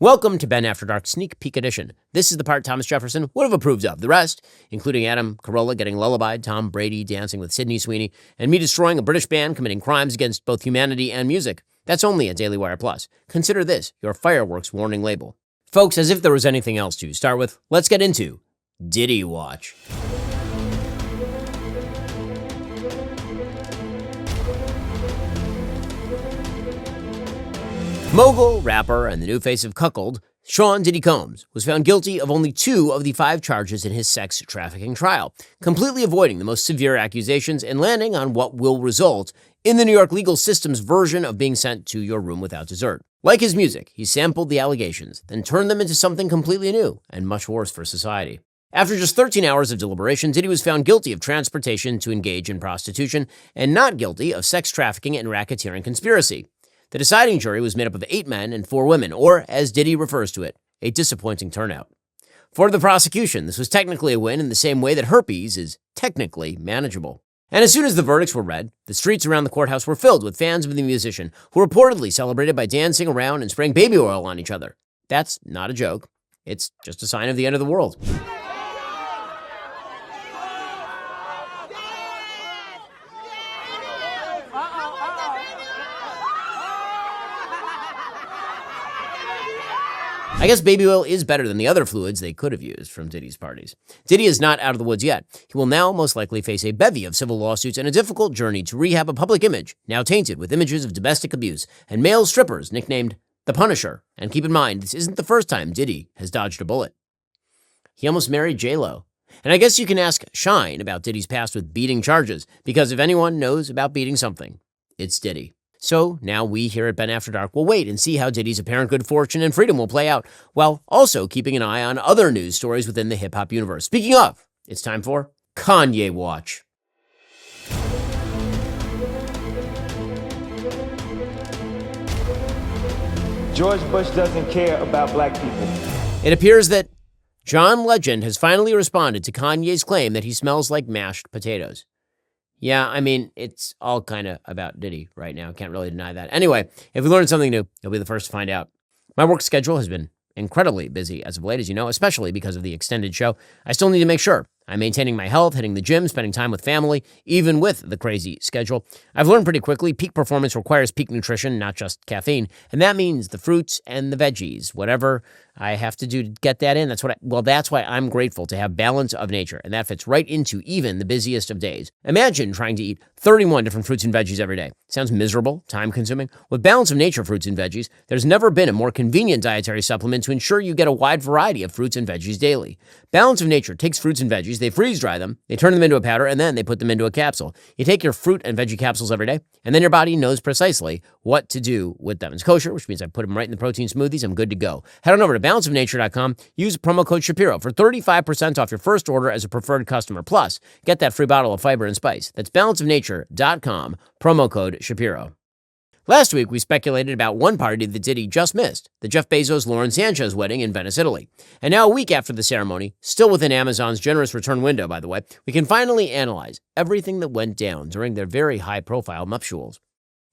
Welcome to Ben After Dark Sneak Peek Edition. This is the part Thomas Jefferson would have approved of. The rest, including Adam Carolla getting lullabied, Tom Brady dancing with Sydney Sweeney, and me destroying a British band committing crimes against both humanity and music. That's only at Daily Wire Plus. Consider this your fireworks warning label. Folks, as if there was anything else to start with, let's get into Diddy Watch. Mogul, rapper, and the new face of cuckold, Sean Diddy Combs, was found guilty of only 2 of the 5 charges in his sex trafficking trial, completely avoiding the most severe accusations and landing on what will result in the New York legal system's version of being sent to your room without dessert. Like his music, he sampled the allegations, then turned them into something completely new and much worse for society. After just 13 hours of deliberation, Diddy was found guilty of transportation to engage in prostitution and not guilty of sex trafficking and racketeering conspiracy. The deciding jury was made up of 8 men and 4 women, or, as Diddy refers to it, a disappointing turnout. For the prosecution, this was technically a win in the same way that herpes is technically manageable. And as soon as the verdicts were read, the streets around the courthouse were filled with fans of the musician, who reportedly celebrated by dancing around and spraying baby oil on each other. That's not a joke. It's just a sign of the end of the world. I guess baby oil is better than the other fluids they could have used from Diddy's parties. Diddy is not out of the woods yet. He will now most likely face a bevy of civil lawsuits and a difficult journey to rehab a public image, now tainted with images of domestic abuse and male strippers nicknamed the Punisher. And keep in mind, this isn't the first time Diddy has dodged a bullet. He almost married J-Lo. And I guess you can ask Shine about Diddy's past with beating charges, because if anyone knows about beating something, it's Diddy. So now we here at Ben After Dark will wait and see how Diddy's apparent good fortune and freedom will play out, while also keeping an eye on other news stories within the hip-hop universe. Speaking of, it's time for Kanye Watch. George Bush doesn't care about black people. It appears that John Legend has finally responded to Kanye's claim that he smells like mashed potatoes. Yeah, I mean, it's all kind of about Diddy right now. Can't really deny that. Anyway, if we learn something new, you'll be the first to find out. My work schedule has been incredibly busy as of late, as you know, especially because of the extended show. I still need to make sure I'm maintaining my health, hitting the gym, spending time with family, even with the crazy schedule. I've learned pretty quickly peak performance requires peak nutrition, not just caffeine. And that means the fruits and the veggies, whatever I have to do to get that in. That's why I'm grateful to have balance of nature. And that fits right into even the busiest of days. Imagine trying to eat 31 different fruits and veggies every day. Sounds miserable, time consuming. With balance of nature fruits and veggies, there's never been a more convenient dietary supplement to ensure you get a wide variety of fruits and veggies daily. Balance of Nature takes fruits and veggies, they freeze dry them, they turn them into a powder, and then they put them into a capsule. You take your fruit and veggie capsules every day, and then your body knows precisely what to do with them. It's kosher, which means I put them right in the protein smoothies. I'm good to go. Head on over to balanceofnature.com, use promo code Shapiro for 35% off your first order as a preferred customer. Plus, get that free bottle of fiber and spice. That's balanceofnature.com, promo code Shapiro. Last week, we speculated about one party that Diddy just missed, the Jeff Bezos-Lauren Sanchez wedding in Venice, Italy. And now, a week after the ceremony, still within Amazon's generous return window, by the way, we can finally analyze everything that went down during their very high-profile nuptials.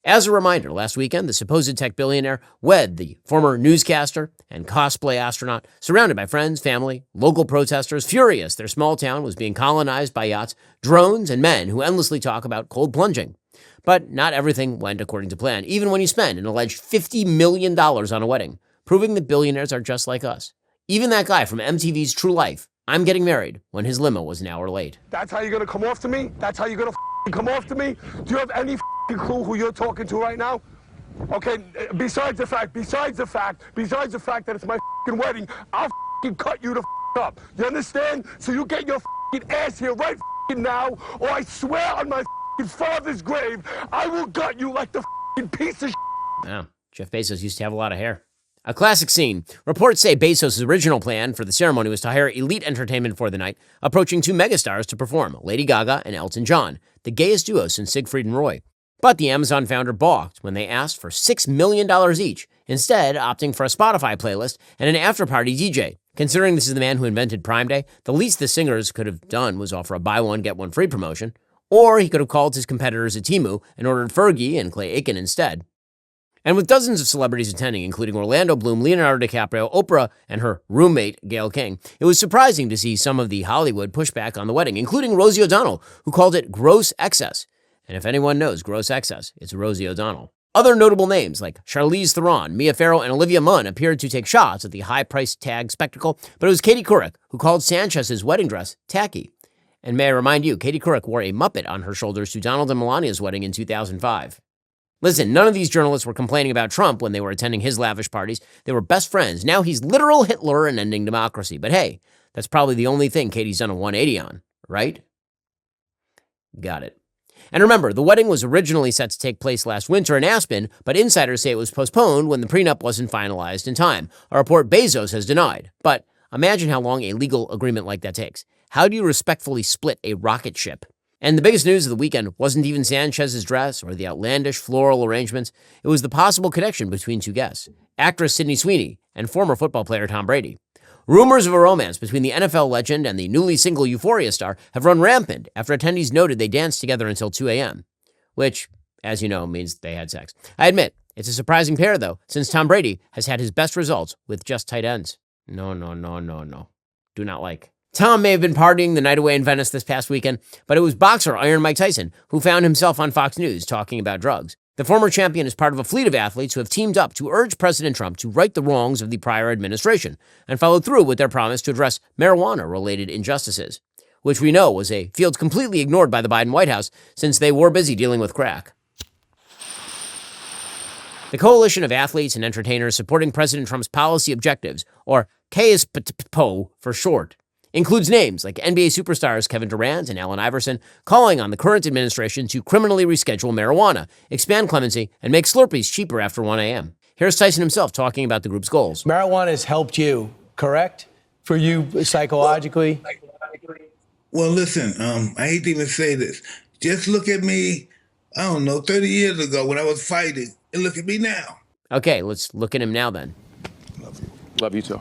As a reminder, last weekend, the supposed tech billionaire wed the former newscaster and cosplay astronaut, surrounded by friends, family, local protesters, furious their small town was being colonized by yachts, drones, and men who endlessly talk about cold plunging. But not everything went according to plan, even when you spend an alleged $50 million on a wedding, proving that billionaires are just like us. Even that guy from MTV's True Life, I'm Getting Married, when his limo was an hour late. That's how you're going to come off to me? That's how you're going to come off to me? Do you have any clue who you're talking to right now? Okay, besides the fact that it's my wedding, I'll cut you the up. You understand? So you get your ass here right now, or I swear on my father's grave, I will gut you like the piece of Wow, Jeff Bezos used to have a lot of hair. A classic scene. Reports say Bezos' original plan for the ceremony was to hire elite entertainment for the night, approaching 2 megastars to perform, Lady Gaga and Elton John, the gayest duo since Siegfried and Roy. But the Amazon founder balked when they asked for $6 million each, instead opting for a Spotify playlist and an after-party DJ. Considering this is the man who invented Prime Day, the least the singers could have done was offer a buy one, get one free promotion. Or he could have called his competitors at Temu and ordered Fergie and Clay Aiken instead. And with dozens of celebrities attending, including Orlando Bloom, Leonardo DiCaprio, Oprah, and her roommate, Gayle King, it was surprising to see some of the Hollywood pushback on the wedding, including Rosie O'Donnell, who called it gross excess. And if anyone knows gross excess, it's Rosie O'Donnell. Other notable names like Charlize Theron, Mia Farrow, and Olivia Munn appeared to take shots at the high price tag spectacle, but it was Katie Couric who called Sanchez's wedding dress tacky. And may I remind you, Katie Couric wore a Muppet on her shoulders to Donald and Melania's wedding in 2005. Listen, none of these journalists were complaining about Trump when they were attending his lavish parties. They were best friends. Now he's literal Hitler and ending democracy. But hey, that's probably the only thing Katie's done a 180 on, right? Got it. And remember, the wedding was originally set to take place last winter in Aspen, but insiders say it was postponed when the prenup wasn't finalized in time, a report Bezos has denied. But imagine how long a legal agreement like that takes. How do you respectfully split a rocket ship? And the biggest news of the weekend wasn't even Sanchez's dress or the outlandish floral arrangements. It was the possible connection between two guests, actress Sydney Sweeney and former football player Tom Brady. Rumors of a romance between the NFL legend and the newly single Euphoria star have run rampant after attendees noted they danced together until 2 a.m., which, as you know, means they had sex. I admit, it's a surprising pair, though, since Tom Brady has had his best results with just tight ends. No. Do not like. Tom may have been partying the night away in Venice this past weekend, but it was boxer Iron Mike Tyson who found himself on Fox News talking about drugs. The former champion is part of a fleet of athletes who have teamed up to urge President Trump to right the wrongs of the prior administration and followed through with their promise to address marijuana-related injustices, which we know was a field completely ignored by the Biden White House since they were busy dealing with crack. The coalition of athletes and entertainers supporting President Trump's policy objectives, or KSPO for short, includes names like NBA superstars Kevin Durant and Allen Iverson calling on the current administration to criminally reschedule marijuana, expand clemency, and make Slurpees cheaper after 1 a.m. Here's Tyson himself talking about the group's goals. Marijuana has helped you, correct? For you psychologically? Well, listen, I hate to even say this. Just look at me, 30 years ago when I was fighting, and look at me now. Okay, let's look at him now then. Love you. Love you too.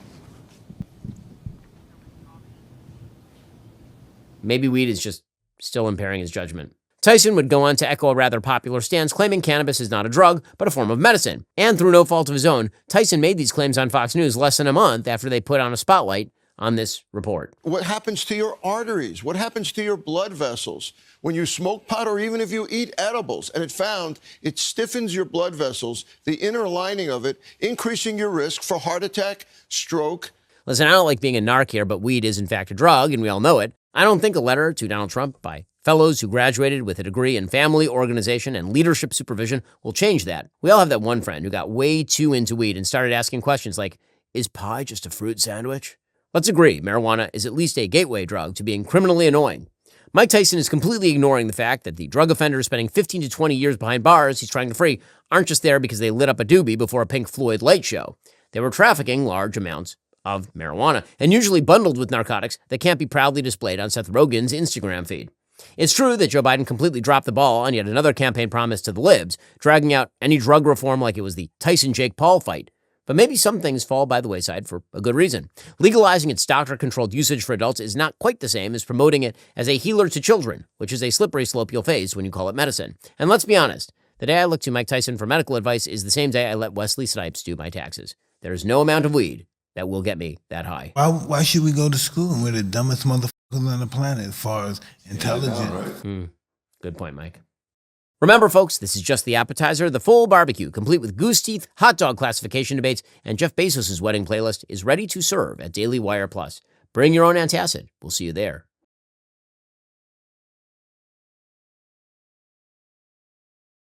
Maybe weed is just still impairing his judgment. Tyson would go on to echo a rather popular stance claiming cannabis is not a drug, but a form of medicine. And through no fault of his own, Tyson made these claims on Fox News less than a month after they put on a spotlight on this report. What happens to your arteries? What happens to your blood vessels when you smoke pot or even if you eat edibles? And it stiffens your blood vessels, the inner lining of it, increasing your risk for heart attack, stroke. Listen, I don't like being a narc here, but weed is in fact a drug, and we all know it. I don't think a letter to Donald Trump by fellows who graduated with a degree in family organization and leadership supervision will change that. We all have that one friend who got way too into weed and started asking questions like, is pie just a fruit sandwich? Let's agree, marijuana is at least a gateway drug to being criminally annoying. Mike Tyson is completely ignoring the fact that the drug offenders spending 15 to 20 years behind bars he's trying to free aren't just there because they lit up a doobie before a Pink Floyd light show. They were trafficking large amounts of marijuana, and usually bundled with narcotics that can't be proudly displayed on Seth Rogen's Instagram feed. It's true that Joe Biden completely dropped the ball on yet another campaign promise to the libs, dragging out any drug reform like it was the Tyson-Jake Paul fight. But maybe some things fall by the wayside for a good reason. Legalizing its doctor-controlled usage for adults is not quite the same as promoting it as a healer to children, which is a slippery slope you'll face when you call it medicine. And let's be honest, the day I look to Mike Tyson for medical advice is the same day I let Wesley Snipes do my taxes. There's no amount of weed that will get me that high. Why should we go to school and we're the dumbest motherfuckers on the planet as far as intelligence? Good point, Mike. Remember, folks, this is just the appetizer. The full barbecue, complete with goose teeth, hot dog classification debates, and Jeff Bezos' wedding playlist is ready to serve at Daily Wire Plus. Bring your own antacid. We'll see you there.